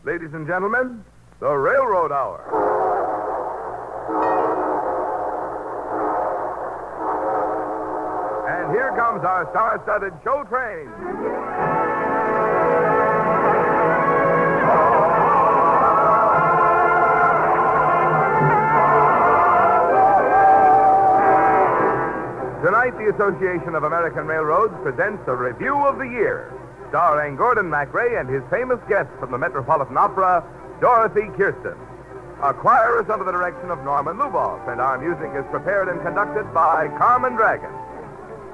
Ladies and gentlemen, the Railroad Hour. And here comes our star-studded show train. Tonight, the Association of American Railroads presents a review of the year, starring Gordon MacRae and his famous guest from the Metropolitan Opera, Dorothy Kirsten. Our choir is under the direction of Norman Luboff, and our music is prepared and conducted by Carmen Dragon.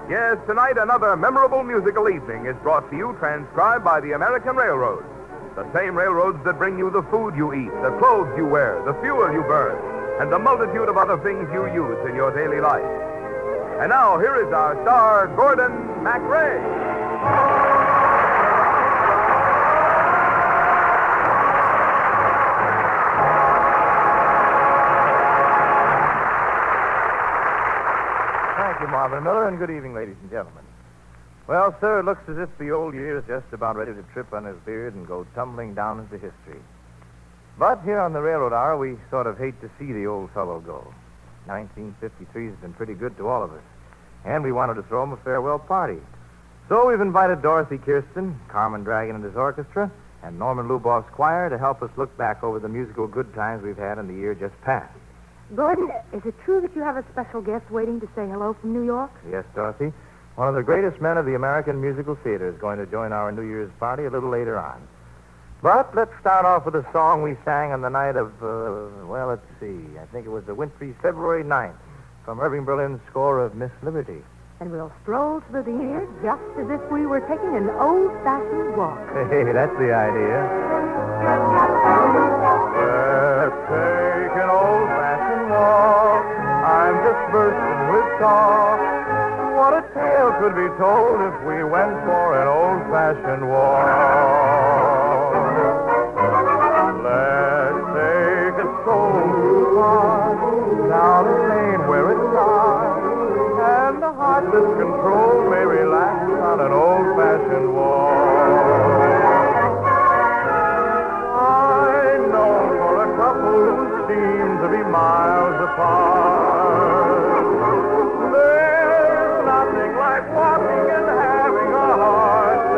Yes, tonight another memorable musical evening is brought to you, transcribed by the American Railroads. The same railroads that bring you the food you eat, the clothes you wear, the fuel you burn, and the multitude of other things you use in your daily life. And now, here is our star, Gordon MacRae. Thank you, Marvin Miller, and good evening, ladies and gentlemen. Well, sir, it looks as if the old year is just about ready to trip on his beard and go tumbling down into history. But here on the Railroad Hour, we sort of hate to see the old fellow go. 1953 has been pretty good to all of us, and we wanted to throw him a farewell party. So we've invited Dorothy Kirsten, Carmen Dragon and his orchestra, and Norman Luboff's choir to help us look back over the musical good times we've had in the year just past. Gordon, is it true that you have a special guest waiting to say hello from New York? Yes, Dorothy. One of the greatest men of the American musical theater is going to join our New Year's party a little later on. But let's start off with a song we sang on the night of, let's see. I think it was the wintry February 9th from Irving Berlin's score of Miss Liberty. And we'll stroll through the air just as if we were taking an old-fashioned walk. Hey, that's the idea. Let's take an old-fashioned walk. I'm just bursting with talk. What a tale could be told if we went for an old-fashioned walk. Let's take a soul park down a lane where it's dark, and the heart that's controlled may relax on an old-fashioned walk. I know for a couple who seem to be miles apart, there's nothing like walking and having a heart-to-heart.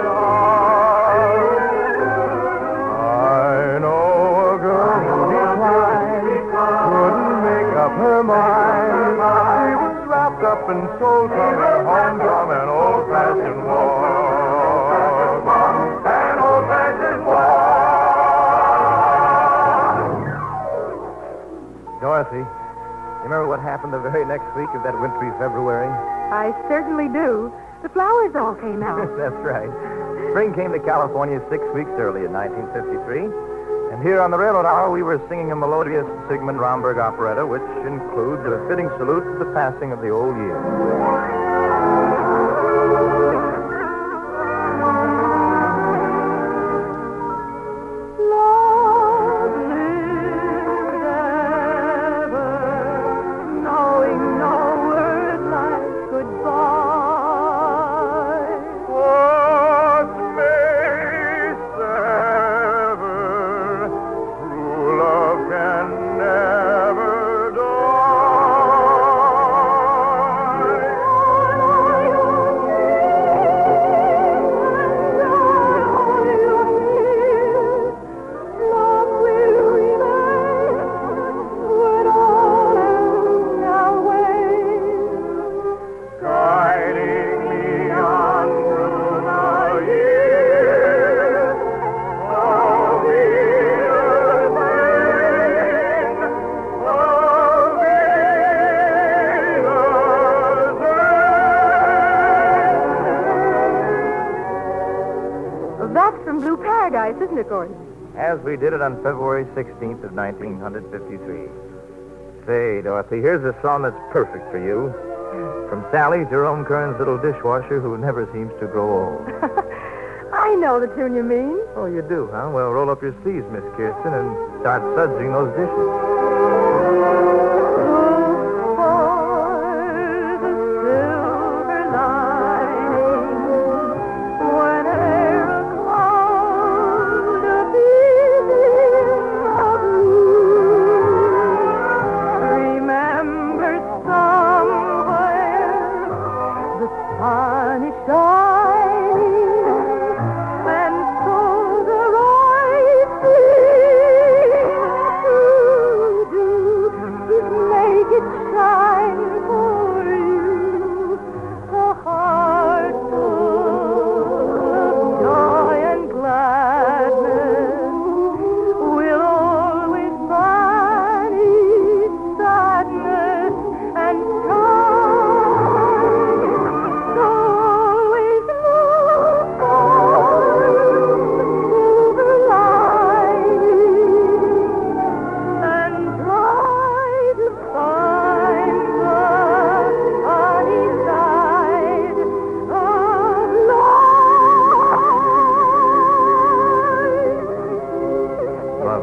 I know a girl who couldn't make up her mind. She was wrapped up in soul coming home from an old-fashioned walk. An old-fashioned walk. Dorothy, you remember what happened the very next week of that wintry February? I certainly do. The flowers all came out. That's right. Spring came to California 6 weeks early in 1953. And here on the Railroad Hour, we were singing a melodious Sigmund Romberg operetta, which includes a fitting salute to the passing of the old year. Isn't it, Gordon? As we did it on February 16th of 1953. Say, Dorothy, here's a song that's perfect for you. From Sally, Jerome Kern's little dishwasher who never seems to grow old. I know the tune you mean. Oh, you do, huh? Well, roll up your sleeves, Miss Kirsten, and start sudsing those dishes. When a cloud of easy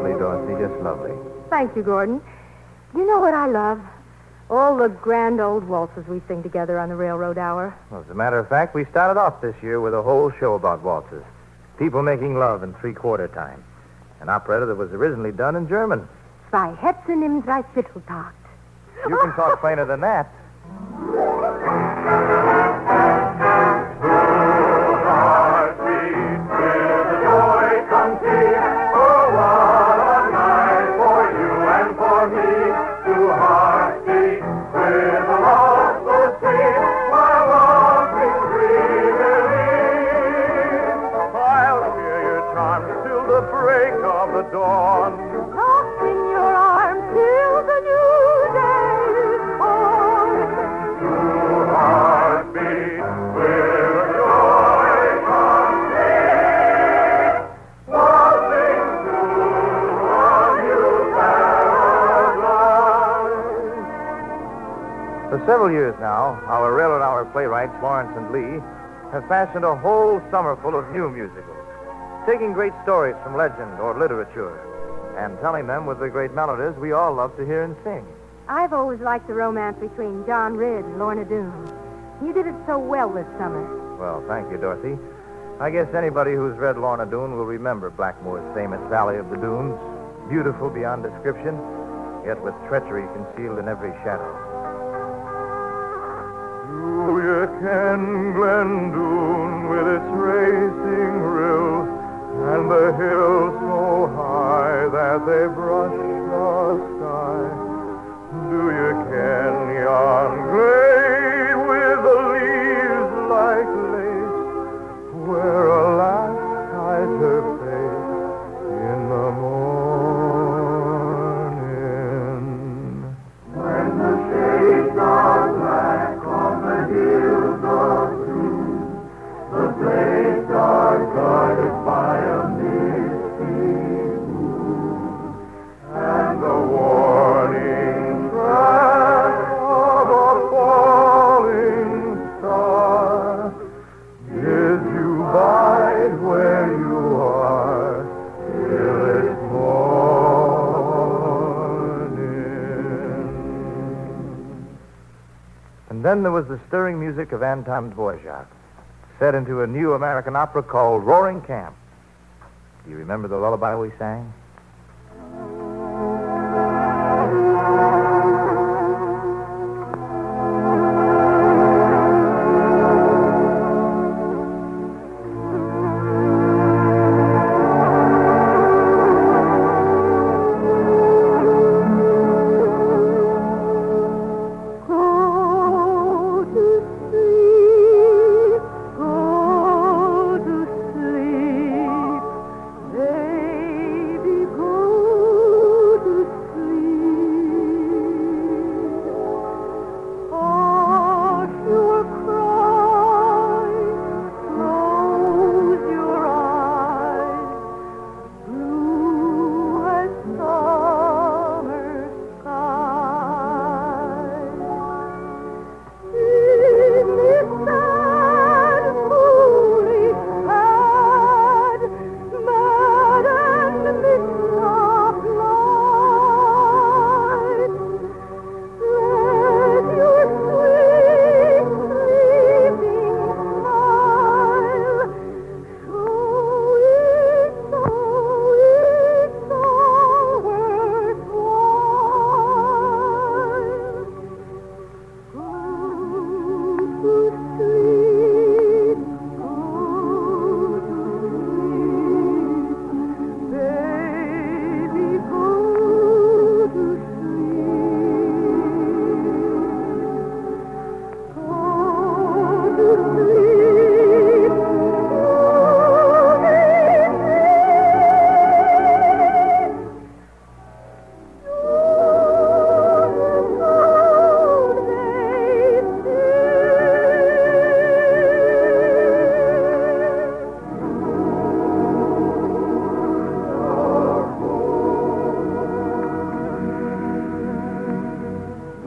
lovely, Dorothy, just lovely. Thank you, Gordon. You know what I love? All the grand old waltzes we sing together on the railroad hour. Well, as a matter of fact, we started off this year with a whole show about waltzes. People making love in three-quarter time. An operetta that was originally done in German. Zwei Herzen im Dreivierteltakt. You can talk plainer than that. Dawn. Lost in your arms till the new day is born. Two heartbeats with joy complete, waltzing through a new paradise. For several years now, our Railroad Hour playwrights, Lawrence and Lee, have fashioned a whole summer full of new musicals. Taking great stories from legend or literature and telling them with the great melodies we all love to hear and sing. I've always liked the romance between John Ridd and Lorna Doone. You did it so well this summer. Well, thank you, Dorothy. I guess anybody who's read Lorna Doone will remember Blackmore's famous Valley of the Dunes, beautiful beyond description, yet with treachery concealed in every shadow. Do you ken Glen Doone with its racing rill? And the hills so high that they brush the sky. Do you ken yon glade with the leaves like lace, where a lass hides her face in the morning? When the shades are black on the hills of June, the blades are guarded by a misty moon, and the warning track of a falling star bids you bide where you are till it's morning. And then there was the stirring music of Anton Dvorak, set into a new American opera called Roaring Camp. Do you remember the lullaby we sang?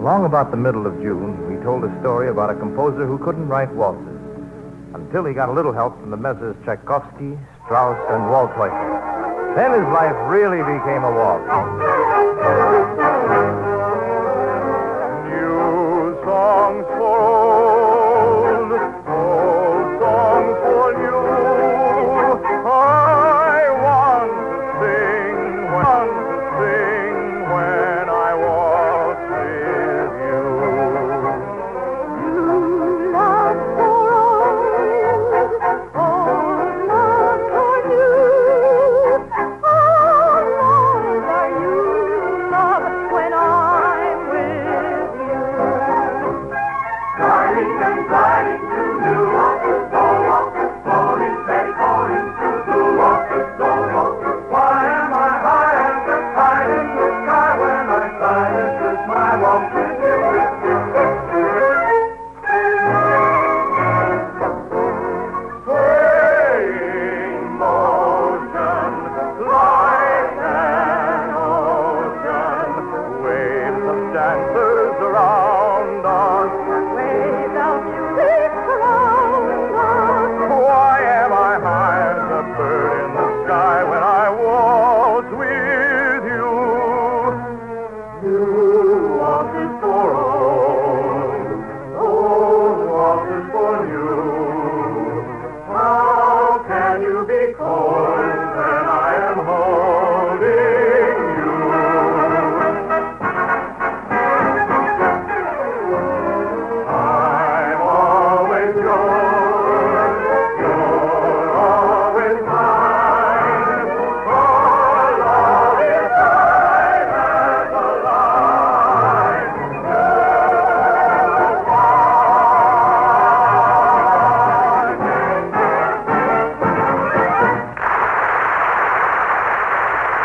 Along about the middle of June, we told a story about a composer who couldn't write waltzes until he got a little help from the Messrs. Tchaikovsky, Strauss, and Waldteufel, Then his life really became a waltz. New songs for old songs for new. I want to sing when I waltz with you. New love for old love for new. How long are you, love, when I'm with you? Darling and gliding to new walkers, floating, steady, going through blue waters, slow walkers. Why am I high as the tide in the sky when I fly? This is my walk with you. Swaying motion like an ocean, waves of dancers around us. Waves of music surround us. Why am I high as a bird in the sky when I waltz with you? New waltzes for old waltzes for new. How can you be cold when I am holding you? I'm always yours, you're always mine. Our love is tight as a line.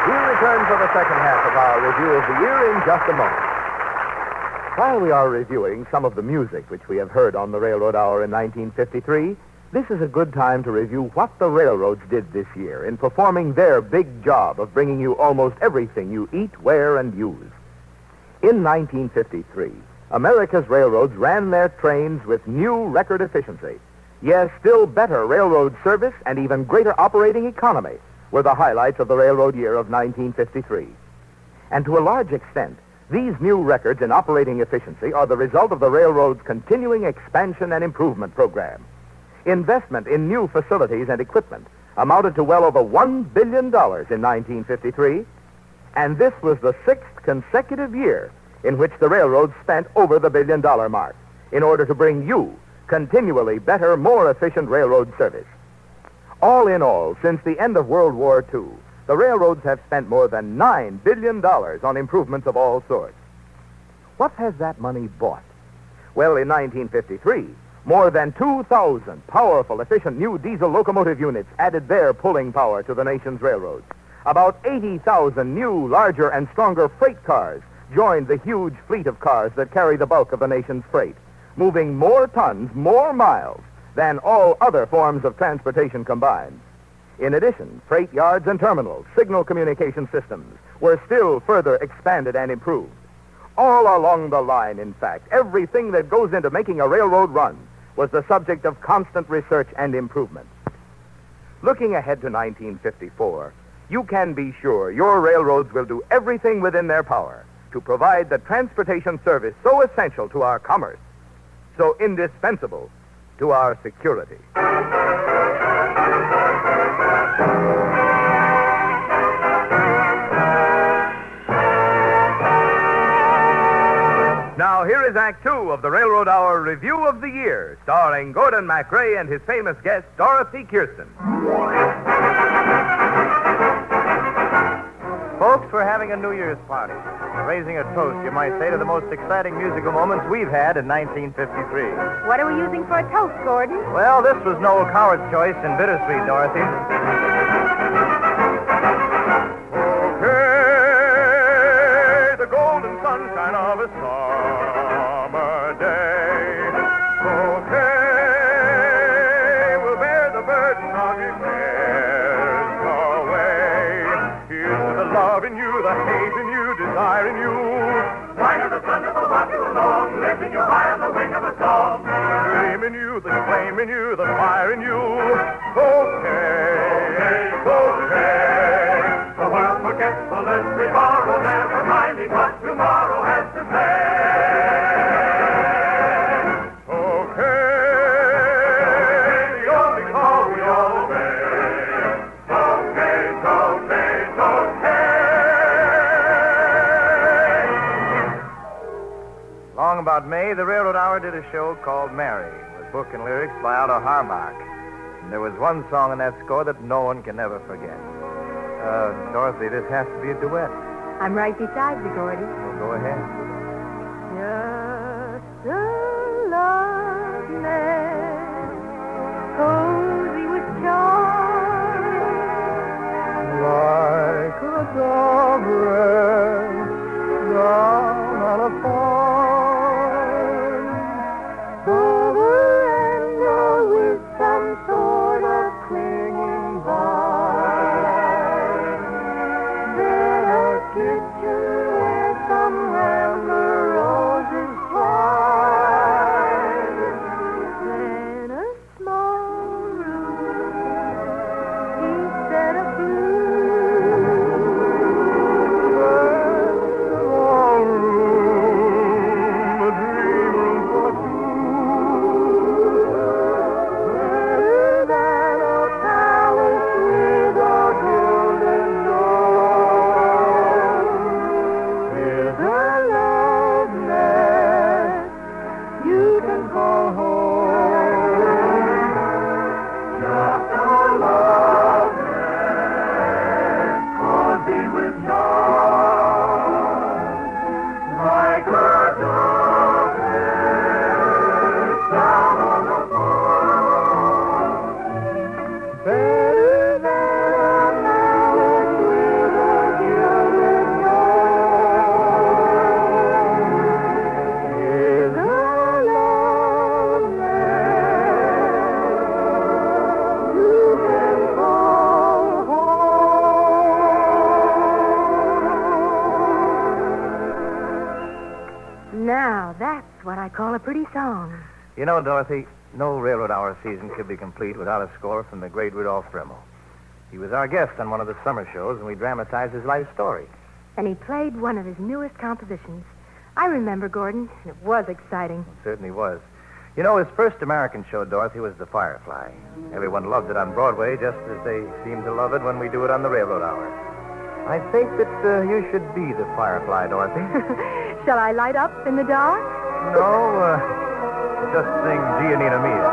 We'll return for the second half of our review of the year in just a moment. While we are reviewing some of the music which we have heard on the Railroad Hour in 1953, this is a good time to review what the railroads did this year in performing their big job of bringing you almost everything you eat, wear, and use. In 1953, America's railroads ran their trains with new record efficiency. Yes, still better railroad service and even greater operating economy were the highlights of the railroad year of 1953. And to a large extent, these new records in operating efficiency are the result of the railroad's continuing expansion and improvement program. Investment in new facilities and equipment amounted to well over $1 billion in 1953, and this was the sixth consecutive year in which the railroad spent over the billion-dollar mark in order to bring you continually better, more efficient railroad service. All in all, since the end of World War II, the railroads have spent more than $9 billion on improvements of all sorts. What has that money bought? Well, in 1953, more than 2,000 powerful, efficient new diesel locomotive units added their pulling power to the nation's railroads. About 80,000 new, larger, and stronger freight cars joined the huge fleet of cars that carry the bulk of the nation's freight, moving more tons, more miles than all other forms of transportation combined. In addition, freight yards and terminals, signal communication systems were still further expanded and improved. All along the line, in fact, everything that goes into making a railroad run was the subject of constant research and improvement. Looking ahead to 1954, you can be sure your railroads will do everything within their power to provide the transportation service so essential to our commerce, so indispensable to our security. Now, here is Act Two of the Railroad Hour Review of the Year, starring Gordon MacRae and his famous guest, Dorothy Kirsten. Folks, we're having a New Year's party. Raising a toast, you might say, to the most exciting musical moments we've had in 1953. What are we using for a toast, Gordon? Well, this was Noel Coward's choice in Bittersweet, Dorothy. Okay, the golden sunshine of a summer day. Okay, we'll bear the burden of your cares away. Here's the love in you, the hate in you, desire in you. Why not the thunder will walk you along, lifting you high on the wing of a song. The dream in you, the flame in you, the fire in you. Okay, okay. let's re-borrow, never minding what tomorrow has to say. Okay, the only call we all obey. Okay, okay, okay. Long about May, the Railroad Hour did a show called Mary, with book and lyrics by Otto Harbach. And there was one song in that score that no one can ever forget. Dorothy, this has to be a duet. I'm right beside you, Gordy. Well, go ahead. Just a love nest, cozy with charm, Like a dove rest down on a farm, the veranda with some sort of clinging vine, then a kitchen where some rambler roses twine, then a small room instead of Now, that's what I call a pretty song. You know, Dorothy, no Railroad Hour season could be complete without a score from the great Rudolph Dremmel. He was our guest on one of the summer shows, and we dramatized his life story. And he played one of his newest compositions. I remember, Gordon, and it was exciting. It certainly was. You know, his first American show, Dorothy, was The Firefly. Everyone loved it on Broadway, just as they seem to love it when we do it on the Railroad Hour. I think that you should be the Firefly, Dorothy. Shall I light up in the dark? No, just sing Giannina Mia.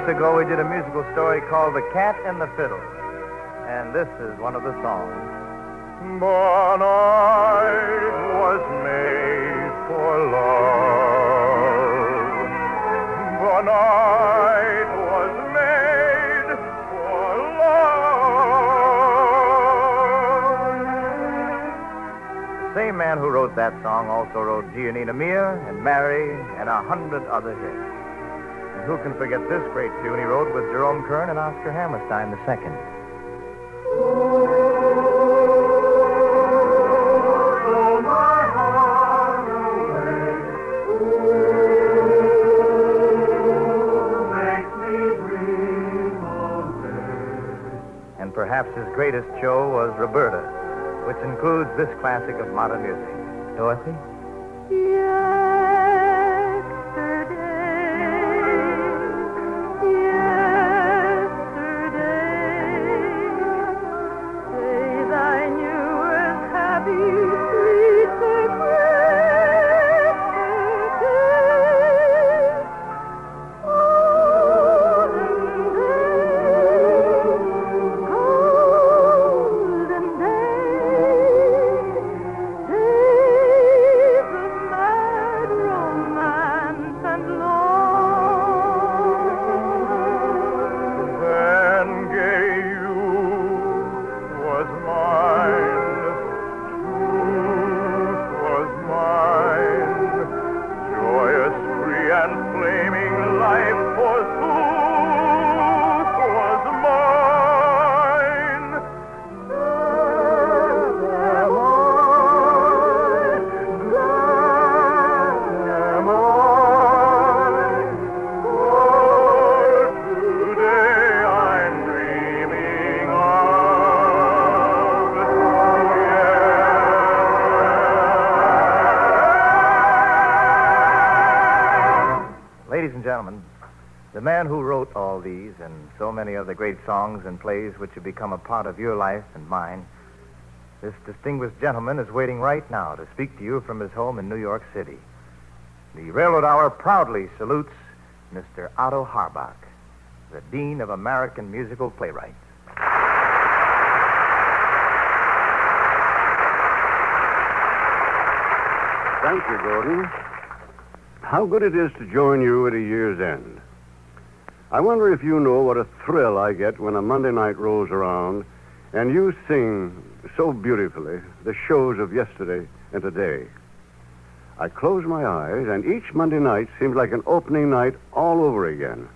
Ago, we did a musical story called The Cat and the Fiddle. And this is one of the songs. Bonite was made for love. Bonite was made for love. The same man who wrote that song also wrote Giannina Mia and Mary and 100 other hits. And who can forget this great tune he wrote with Jerome Kern and Oscar Hammerstein II? greatest show was Roberta, which includes this classic of modern music. Dorothy? Ladies and gentlemen, the man who wrote all these and so many other great songs and plays which have become a part of your life and mine, this distinguished gentleman is waiting right now to speak to you from his home in New York City. The Railroad Hour proudly salutes Mr. Otto Harbach, the Dean of American Musical Playwrights. Thank you, Gordon. How good it is to join you at a year's end. I wonder if you know what a thrill I get when a Monday night rolls around and you sing so beautifully the shows of yesterday and today. I close my eyes, and each Monday night seems like an opening night all over again.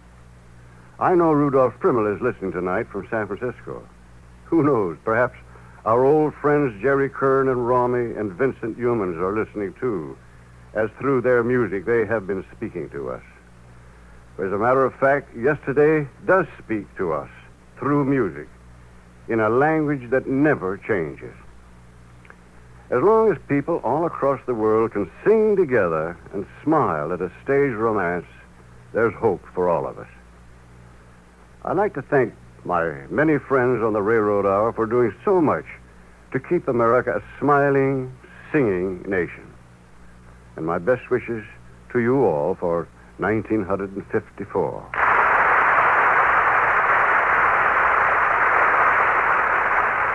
I know Rudolph Frimmel is listening tonight from San Francisco. Who knows, perhaps our old friends Jerry Kern and Romy and Vincent Youmans are listening too, as through their music they have been speaking to us. As a matter of fact, yesterday does speak to us through music in a language that never changes. As long as people all across the world can sing together and smile at a stage romance, there's hope for all of us. I'd like to thank my many friends on the Railroad Hour for doing so much to keep America a smiling, singing nation. And my best wishes to you all for 1954.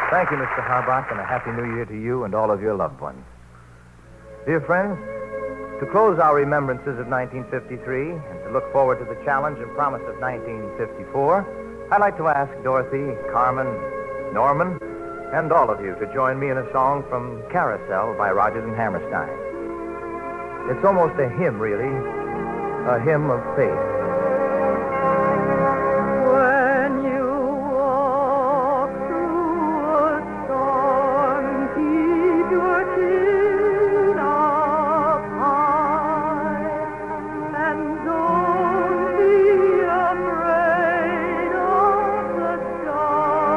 Thank you, Mr. Harbach, and a Happy New Year to you and all of your loved ones. Dear friends, to close our remembrances of 1953 and to look forward to the challenge and promise of 1954, I'd like to ask Dorothy, Carmen, Norman, and all of you to join me in a song from Carousel by Rodgers and Hammerstein. It's almost a hymn, really, a hymn of faith. When you walk through a storm, keep your chin up high, and don't be afraid of the dark.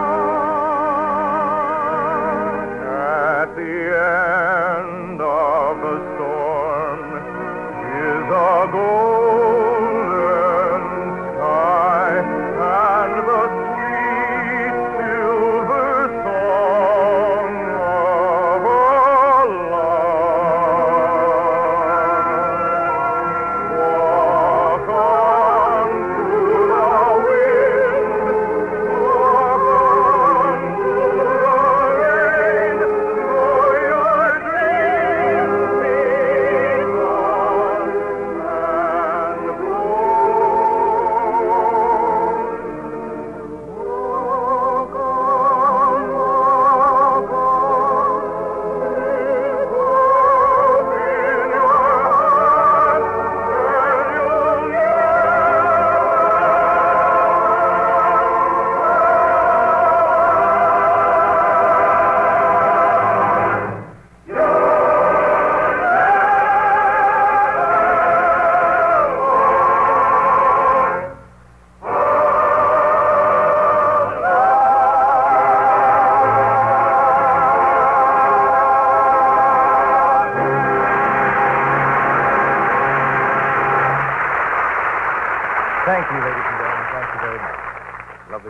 At the end of the storm is a golden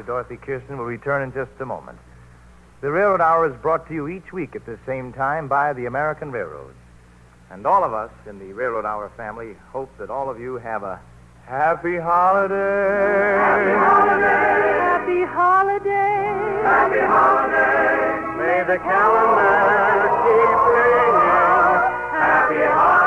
Sister Dorothy Kirsten will return in just a moment. The Railroad Hour is brought to you each week at the same time by the American Railroads. And all of us in the Railroad Hour family hope that all of you have a happy holiday. Happy holiday. Happy holiday. Happy holiday. May the calendar keep ringing. Happy holiday.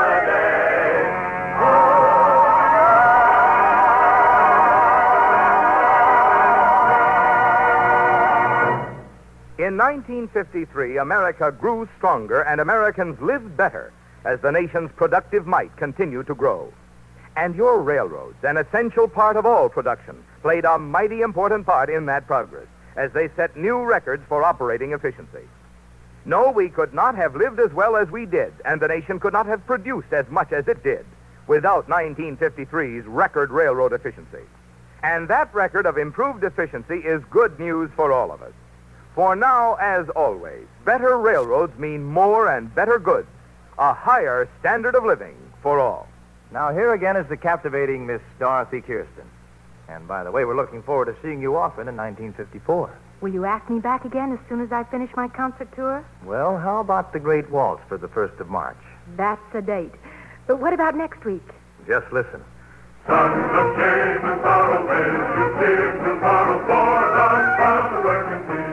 In 1953, America grew stronger and Americans lived better as the nation's productive might continued to grow. And your railroads, an essential part of all production, played a mighty important part in that progress as they set new records for operating efficiency. No, we could not have lived as well as we did, and the nation could not have produced as much as it did without 1953's record railroad efficiency. And that record of improved efficiency is good news for all of us. For now, as always, better railroads mean more and better goods, a higher standard of living for all. Now, here again is the captivating Miss Dorothy Kirsten. And by the way, we're looking forward to seeing you often in 1954. Will you ask me back again as soon as I finish my concert tour? Well, how about the Great Waltz for the 1st of March? That's a date. But what about next week? Just listen. Sons of shame and sorrow, will you live and sorrow for the sons of working people?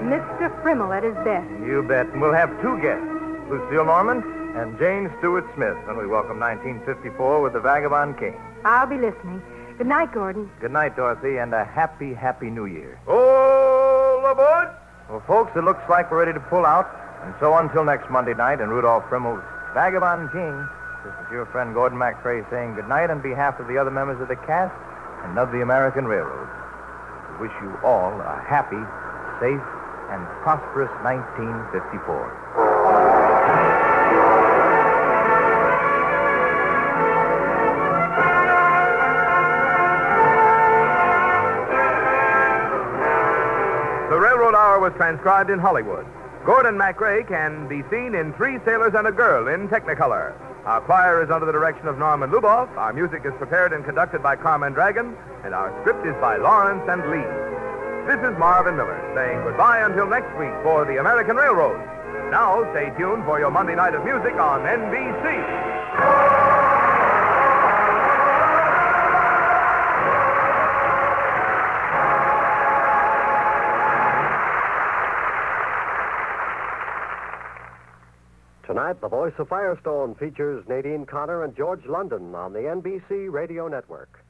Mr. Frimmel at his best. You bet. And we'll have two guests, Lucille Norman and Jane Stewart Smith, when we welcome 1954 with the Vagabond King. I'll be listening. Good night, Gordon. Good night, Dorothy, and a happy, happy New Year. All aboard! Well, folks, it looks like we're ready to pull out. And so until next Monday night in Rudolph Frimmel's Vagabond King, this is your friend Gordon MacRae saying good night on behalf of the other members of the cast and of the American Railroad. We wish you all a happy, safe, and prosperous 1954. The Railroad Hour was transcribed in Hollywood. Gordon MacRae can be seen in Three Sailors and a Girl in Technicolor. Our choir is under the direction of Norman Luboff. Our music is prepared and conducted by Carmen Dragon. And our script is by Lawrence and Lee. This is Marvin Miller saying goodbye until next week for the American Railroad. Now, stay tuned for your Monday night of music on NBC. Tonight, The Voice of Firestone features Nadine Connor and George London on the NBC Radio Network.